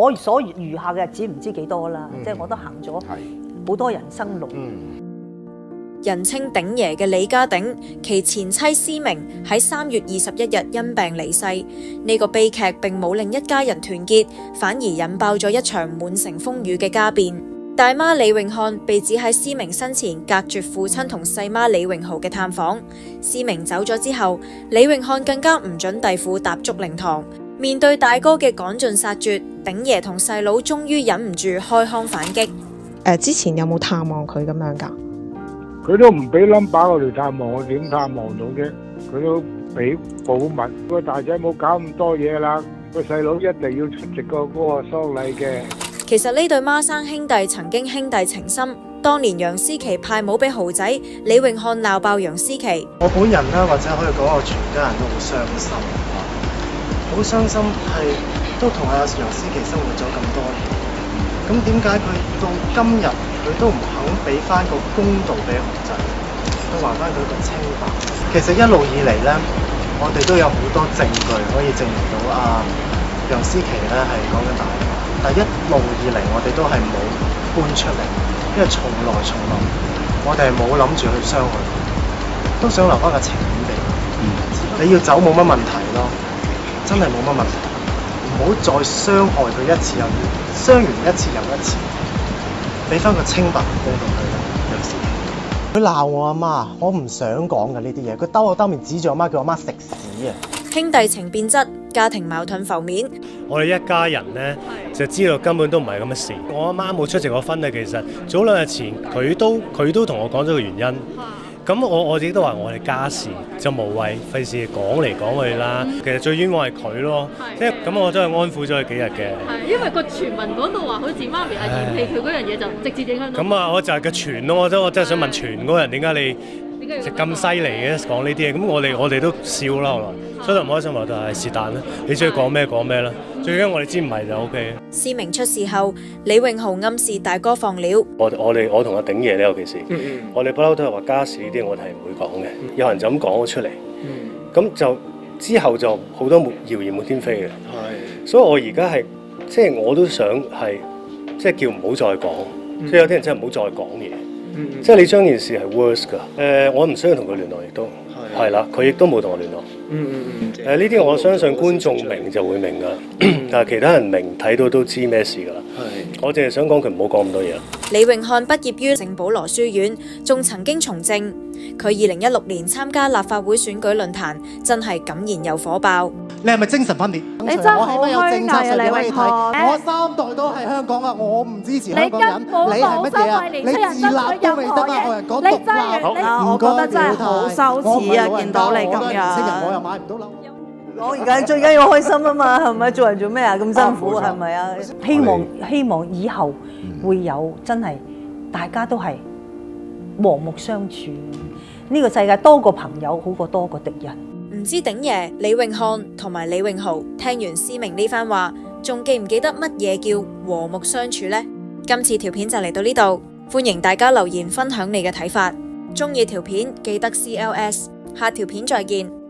我所餘下嘅日子唔知幾多啦，即係我都行咗好多人生路。人稱鼎爺嘅李家鼎，其前妻思明喺3月21日因病離世。呢個悲劇並冇令一家人團結，反而引爆咗一場滿城風雨嘅家變。大媽李詠漢被指喺思明生前隔絕父親同細媽李詠豪嘅探訪。思明走咗之後，李詠漢更加唔准弟婦踏足靈堂。面對大哥嘅趕盡殺絕，鼎爺同細佬終於忍唔住開腔反擊。之前有冇探望佢咁樣㗎？佢都唔俾 number 我哋探望，我點探望到啫？佢都俾保密。個大仔冇搞咁多嘢啦，個細佬一定要出席嗰個喪禮嘅。其實呢對孖生兄弟曾經兄弟情深，當年楊思琦派帽俾豪仔，李詠漢鬧爆楊思琦。我本人啦，或者可以講我全家人都好傷心，好傷心係都同阿楊思琦生活咗咁多年，咁點解佢到今日佢都唔肯俾翻個公道俾豪仔，都還翻佢個清白？其實一路以嚟咧，我哋都有好多證據可以證明到楊思琦咧係講緊大話，但一路以嚟我哋都係冇搬出嚟，因為從來我哋係冇諗住去傷害佢，都想留翻個情面俾佢。你要走冇乜問題咯，真係冇乜問題，唔好再傷害佢一次又一次，傷完一次又一次，俾翻個清白公道佢啦。有時佢鬧我阿媽，我唔想講嘅呢啲嘢，佢兜我兜面指住我媽，叫我媽食屎啊！兄弟情變質，家庭矛盾浮面。我哋一家人呢，就知道根本都唔係咁嘅事。我阿媽冇出席我婚禮，其實早2日前佢都同我講咗個原因。咁我自己都話我哋家事就無謂費事講嚟講去啦。其實最冤枉係佢咯，即係咁我真係安撫咗佢幾日嘅。係因為個傳聞講到話好似媽咪嫌棄佢嗰樣嘢，就直接影響到。咁啊，我就係個傳咯，我真係想問傳嗰人點解你咁犀利嘅講呢啲嘢？咁我哋都笑啦，後來所以就唔開心話就係是但啦。你中意講咩講咩啦，最緊要我哋知唔係就 O K。思明出事後，李詠豪暗示大哥放料。我同阿鼎爺呢，尤其是我哋不嬲都係話家事呢啲，我哋係唔會講嘅。有人就咁講咗出嚟，咁就之後就好多謠言滿天飛嘅。所以我而家係即係我都想係即係叫唔好再講，即係有啲人真係唔好再講嘢。即係你將件事係 worse 㗎。我唔需要同佢聯絡，亦都係啦，佢亦都冇同我聯絡。呢啲我相信觀眾明就會明㗎，但係其他人明睇到都知咩事㗎啦。我淨係想講佢唔好講咁多嘢。李詠漢畢業於聖保羅書院，仲曾經從政。佢2016年參加立法會選舉論壇，真係敢言又火爆。你係咪精神分裂？你真係好虛偽啊！李詠漢，我3代都係香港啊，我唔支持香港人。你係乜嘢啊？你自立都未得啊！我人講獨立，我覺得真係好羞恥啊！見到你咁樣，我又買唔到樓。我而家最緊要開心啊嘛，係咪？做人做咩啊？咁辛苦係咪啊？希望以後會有真係大家都係和睦相處。呢個世界多個朋友好過多個敵人。唔知鼎爺、李詠漢同埋李詠豪聽完思明呢番話，仲記唔記得乜嘢叫和睦相處呢？今次條片就嚟到呢度，歡迎大家留言分享你嘅睇法。鍾意條片記得 CLS，下條片再見。